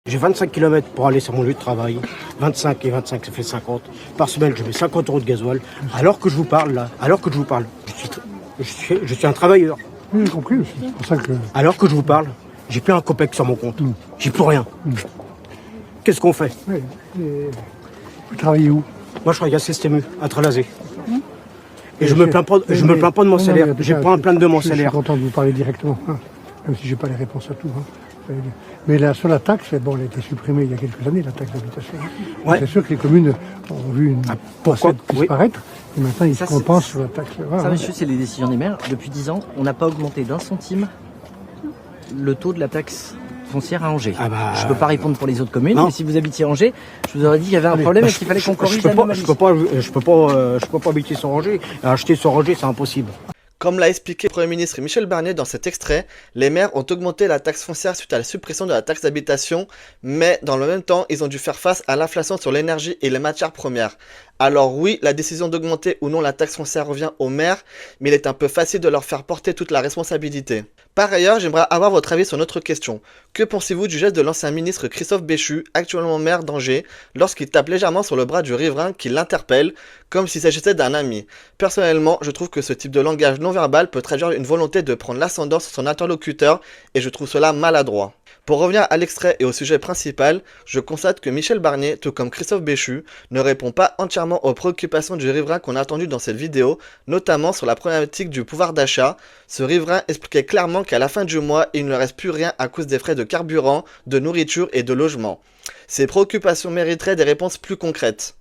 J'ai 25 km pour aller sur mon lieu de travail. 25 et 25, ça fait 50. Par semaine, je mets 50 € de gasoil. Alors que je vous parle, là, je suis un travailleur. Oui, j'ai compris aussi. C'est pour ça que... Alors que je vous parle, j'ai plus un copec sur mon compte. J'ai plus rien. Qu'est-ce qu'on fait? Oui. Et vous travaillez où? Moi, je travaille à Système à Trelazé. Et je me plains pas de mon salaire. J'ai pas à me plaindre de mon Je salaire. suis content de vous parler directement, hein, même si j'ai pas les réponses à tout. Hein. Mais là, sur la taxe, bon, elle a été supprimée il y a quelques années, la taxe d'habitation. Ouais. C'est sûr que les communes ont vu une pourquoi recette disparaître. Et maintenant, ils Ça, se compensent sur la taxe. Ça, Voilà. monsieur, c'est les décisions des maires. Depuis 10 ans, on n'a pas augmenté d'un centime le taux de la taxe foncière à Angers. Ah bah, Je ne peux pas répondre pour les autres communes, non. mais si vous habitiez Angers, je vous aurais dit qu'il y avait un problème et qu'il fallait qu'on corrige l'anomalie. Je peux pas habiter sur Angers. Acheter sur Angers, c'est impossible. Comme l'a expliqué le Premier ministre Michel Barnier dans cet extrait, les maires ont augmenté la taxe foncière suite à la suppression de la taxe d'habitation, mais dans le même temps, ils ont dû faire face à l'inflation sur l'énergie et les matières premières. Alors oui, la décision d'augmenter ou non la taxe foncière revient aux maires, mais il est un peu facile de leur faire porter toute la responsabilité. Par ailleurs, j'aimerais avoir votre avis sur notre question. Que pensez-vous du geste de l'ancien ministre Christophe Béchu, actuellement maire d'Angers, lorsqu'il tape légèrement sur le bras du riverain qui l'interpelle, comme s'il s'agissait d'un ami? Personnellement, je trouve que ce type de langage non verbal peut traduire une volonté de prendre l'ascendant sur son interlocuteur, et je trouve cela maladroit. Pour revenir à l'extrait et au sujet principal, je constate que Michel Barnier, tout comme Christophe Béchu, ne répond pas entièrement aux préoccupations du riverain qu'on a entendu dans cette vidéo, notamment sur la problématique du pouvoir d'achat. Ce riverain expliquait clairement qu'à la fin du mois, il ne reste plus rien à cause des frais de carburant, de nourriture et de logement. Ces préoccupations mériteraient des réponses plus concrètes.